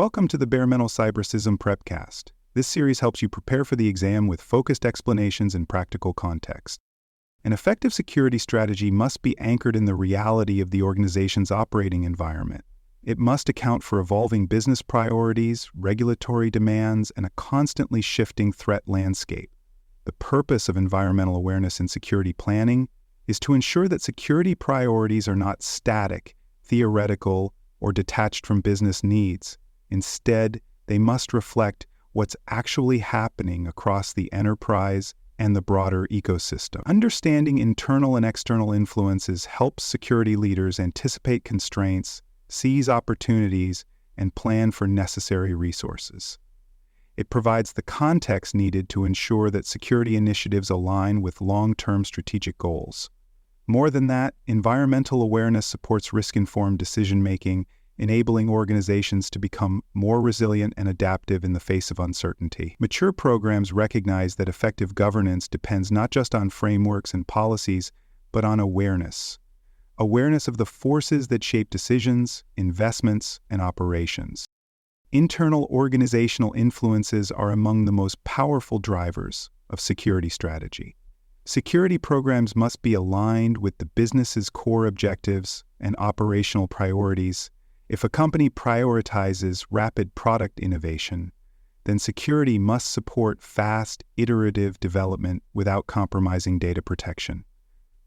Welcome to the Bare Metal Cybersysm Prepcast. This series helps you prepare for the exam with focused explanations and practical context. An effective security strategy must be anchored in the reality of the organization's operating environment. It must account for evolving business priorities, regulatory demands, and a constantly shifting threat landscape. The purpose of environmental awareness in security planning is to ensure that security priorities are not static, theoretical, or detached from business needs. Instead, they must reflect what's actually happening across the enterprise and the broader ecosystem. Understanding internal and external influences helps security leaders anticipate constraints, seize opportunities, and plan for necessary resources. It provides the context needed to ensure that security initiatives align with long-term strategic goals. More than that, environmental awareness supports risk-informed decision-making, enabling organizations to become more resilient and adaptive in the face of uncertainty. Mature programs recognize that effective governance depends not just on frameworks and policies, but on awareness. Awareness of the forces that shape decisions, investments, and operations. Internal organizational influences are among the most powerful drivers of security strategy. Security programs must be aligned with the business's core objectives and operational priorities. If a company prioritizes rapid product innovation, then security must support fast, iterative development without compromising data protection.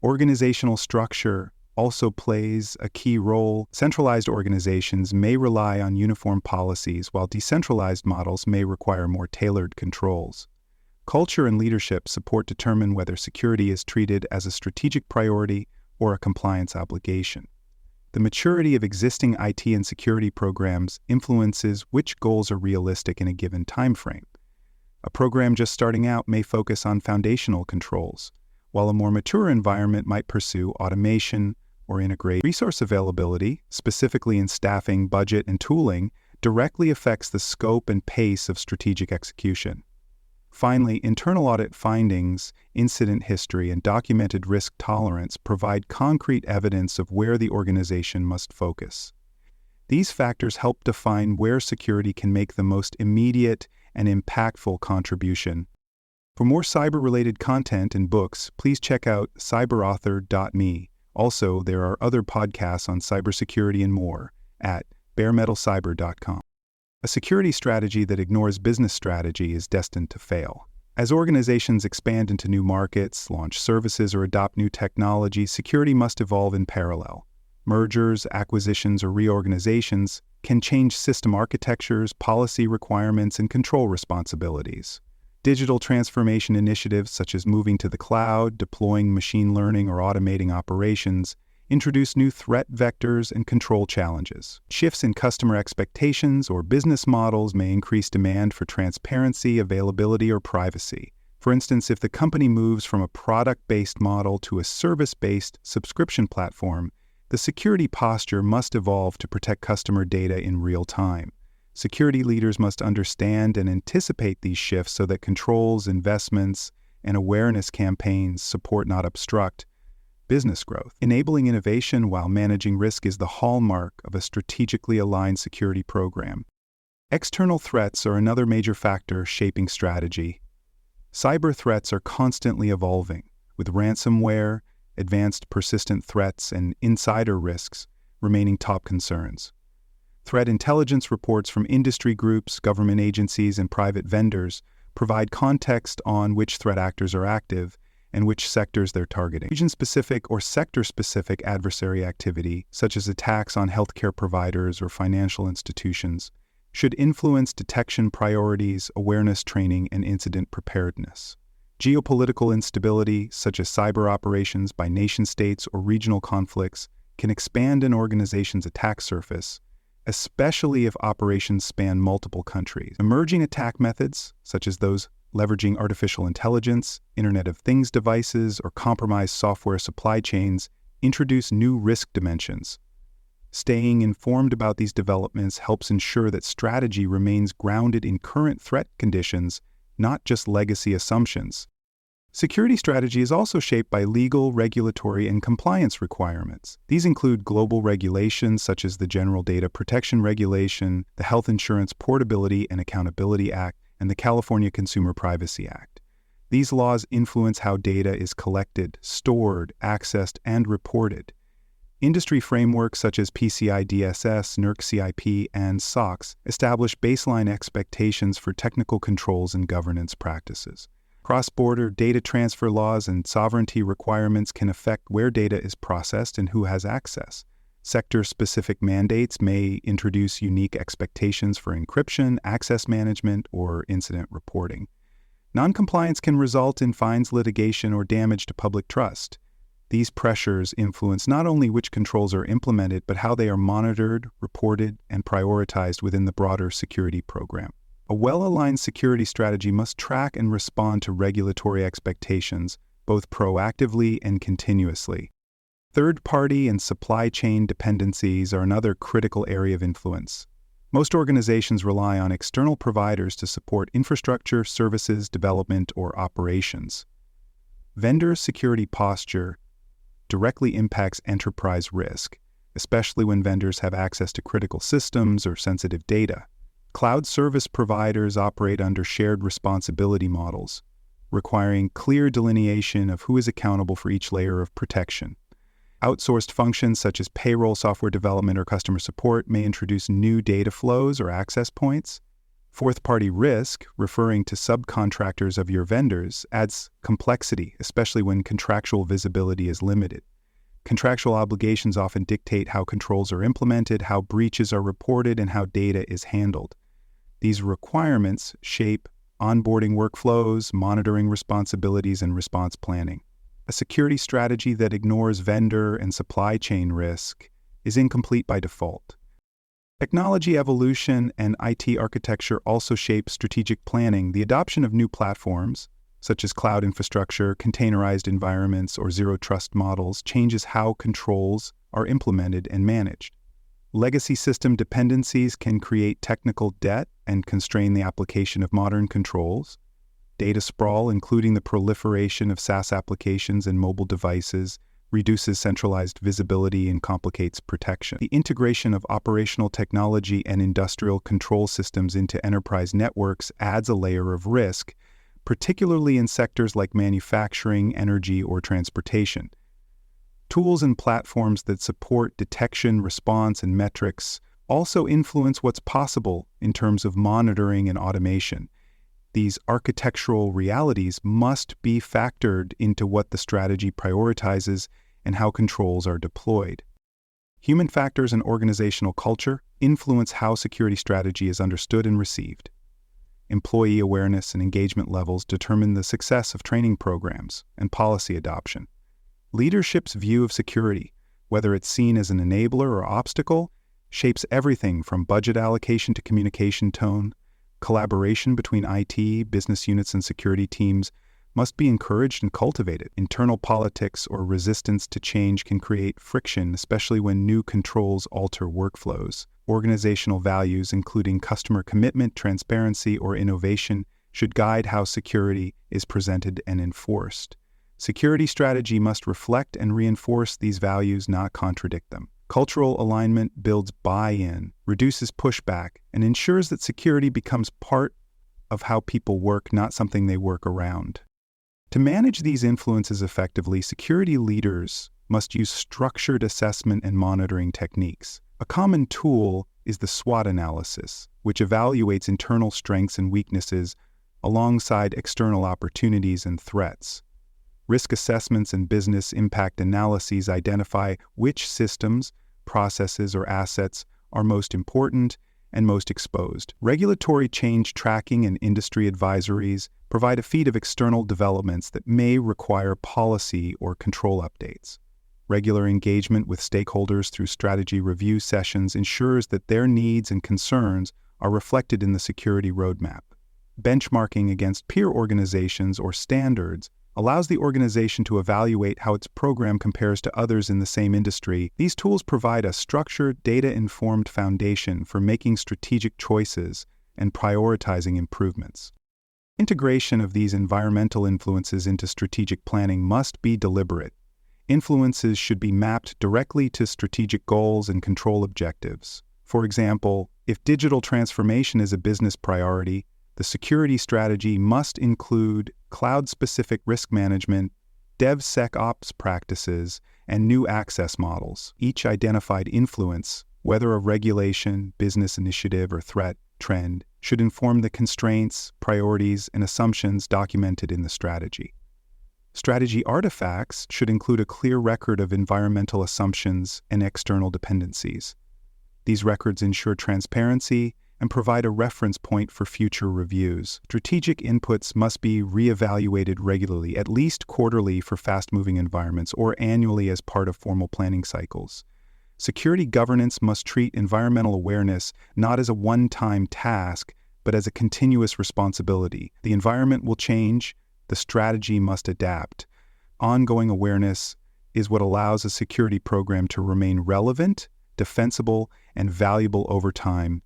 Organizational structure also plays a key role. Centralized organizations may rely on uniform policies, while decentralized models may require more tailored controls. Culture and leadership support determine whether security is treated as a strategic priority or a compliance obligation. The maturity of existing IT and security programs influences which goals are realistic in a given time frame. A program just starting out may focus on foundational controls, while a more mature environment might pursue automation or integrate. Resource availability, specifically in staffing, budget, and tooling, directly affects the scope and pace of strategic execution. Finally, internal audit findings, incident history, and documented risk tolerance provide concrete evidence of where the organization must focus. These factors help define where security can make the most immediate and impactful contribution. For more cyber-related content and books, please check out cyberauthor.me. Also, there are other podcasts on cybersecurity and more at baremetalcyber.com. A security strategy that ignores business strategy is destined to fail. As organizations expand into new markets, launch services, or adopt new technology, security must evolve in parallel. Mergers, acquisitions, or reorganizations can change system architectures, policy requirements, and control responsibilities. Digital transformation initiatives such as moving to the cloud, deploying machine learning, or automating operations introduce new threat vectors and control challenges. Shifts in customer expectations or business models may increase demand for transparency, availability, or privacy. For instance, if the company moves from a product-based model to a service-based subscription platform, the security posture must evolve to protect customer data in real time. Security leaders must understand and anticipate these shifts so that controls, investments, and awareness campaigns support, not obstruct, business growth. Enabling innovation while managing risk is the hallmark of a strategically aligned security program. External threats are another major factor shaping strategy. Cyber threats are constantly evolving, with ransomware, advanced persistent threats, and insider risks remaining top concerns. Threat intelligence reports from industry groups, government agencies, and private vendors provide context on which threat actors are active and which sectors they're targeting. Region-specific or sector-specific adversary activity, such as attacks on healthcare providers or financial institutions, should influence detection priorities, awareness training, and incident preparedness. Geopolitical instability, such as cyber operations by nation-states or regional conflicts, can expand an organization's attack surface, especially if operations span multiple countries. Emerging attack methods, such as those leveraging artificial intelligence, Internet of Things devices, or compromised software supply chains, introduce new risk dimensions. Staying informed about these developments helps ensure that strategy remains grounded in current threat conditions, not just legacy assumptions. Security strategy is also shaped by legal, regulatory, and compliance requirements. These include global regulations such as the General Data Protection Regulation, the Health Insurance Portability and Accountability Act, and the California Consumer Privacy Act. These laws influence how data is collected, stored, accessed, and reported. Industry frameworks such as PCI DSS, NERC CIP, and SOX establish baseline expectations for technical controls and governance practices. Cross-border data transfer laws and sovereignty requirements can affect where data is processed and who has access. Sector-specific mandates may introduce unique expectations for encryption, access management, or incident reporting. Noncompliance can result in fines, litigation, or damage to public trust. These pressures influence not only which controls are implemented, but how they are monitored, reported, and prioritized within the broader security program. A well-aligned security strategy must track and respond to regulatory expectations, both proactively and continuously. Third-party and supply chain dependencies are another critical area of influence. Most organizations rely on external providers to support infrastructure, services, development, or operations. Vendor security posture directly impacts enterprise risk, especially when vendors have access to critical systems or sensitive data. Cloud service providers operate under shared responsibility models, requiring clear delineation of who is accountable for each layer of protection. Outsourced functions such as payroll, software development, or customer support may introduce new data flows or access points. Fourth-party risk, referring to subcontractors of your vendors, adds complexity, especially when contractual visibility is limited. Contractual obligations often dictate how controls are implemented, how breaches are reported, and how data is handled. These requirements shape onboarding workflows, monitoring responsibilities, and response planning. A security strategy that ignores vendor and supply chain risk is incomplete by default. Technology evolution and IT architecture also shape strategic planning. The adoption of new platforms, such as cloud infrastructure, containerized environments, or zero-trust models, changes how controls are implemented and managed. Legacy system dependencies can create technical debt and constrain the application of modern controls. Data sprawl, including the proliferation of SaaS applications and mobile devices, reduces centralized visibility and complicates protection. The integration of operational technology and industrial control systems into enterprise networks adds a layer of risk, particularly in sectors like manufacturing, energy, or transportation. Tools and platforms that support detection, response, and metrics also influence what's possible in terms of monitoring and automation. These architectural realities must be factored into what the strategy prioritizes and how controls are deployed. Human factors and organizational culture influence how security strategy is understood and received. Employee awareness and engagement levels determine the success of training programs and policy adoption. Leadership's view of security, whether it's seen as an enabler or obstacle, shapes everything from budget allocation to communication tone. Collaboration between IT, business units, and security teams must be encouraged and cultivated. Internal politics or resistance to change can create friction, especially when new controls alter workflows. Organizational values, including customer commitment, transparency, or innovation, should guide how security is presented and enforced. Security strategy must reflect and reinforce these values, not contradict them. Cultural alignment builds buy-in, reduces pushback, and ensures that security becomes part of how people work, not something they work around. To manage these influences effectively, security leaders must use structured assessment and monitoring techniques. A common tool is the SWOT analysis, which evaluates internal strengths and weaknesses alongside external opportunities and threats. Risk assessments and business impact analyses identify which systems, processes, or assets are most important and most exposed. Regulatory change tracking and industry advisories provide a feed of external developments that may require policy or control updates. Regular engagement with stakeholders through strategy review sessions ensures that their needs and concerns are reflected in the security roadmap. Benchmarking against peer organizations or standards allows the organization to evaluate how its program compares to others in the same industry. These tools provide a structured, data-informed foundation for making strategic choices and prioritizing improvements. Integration of these environmental influences into strategic planning must be deliberate. Influences should be mapped directly to strategic goals and control objectives. For example, if digital transformation is a business priority, the security strategy must include cloud-specific risk management, DevSecOps practices, and new access models. Each identified influence, whether a regulation, business initiative, or threat trend, should inform the constraints, priorities, and assumptions documented in the strategy. Strategy artifacts should include a clear record of environmental assumptions and external dependencies. These records ensure transparency and provide a reference point for future reviews. Strategic inputs must be reevaluated regularly, at least quarterly for fast-moving environments, or annually as part of formal planning cycles. Security governance must treat environmental awareness not as a one-time task, but as a continuous responsibility. The environment will change, the strategy must adapt. Ongoing awareness is what allows a security program to remain relevant, defensible, and valuable over time.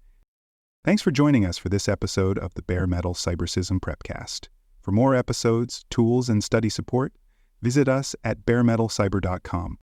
Thanks for joining us for this episode of the Bare Metal Cybersysm Prepcast. For more episodes, tools, and study support, visit us at baremetalcyber.com.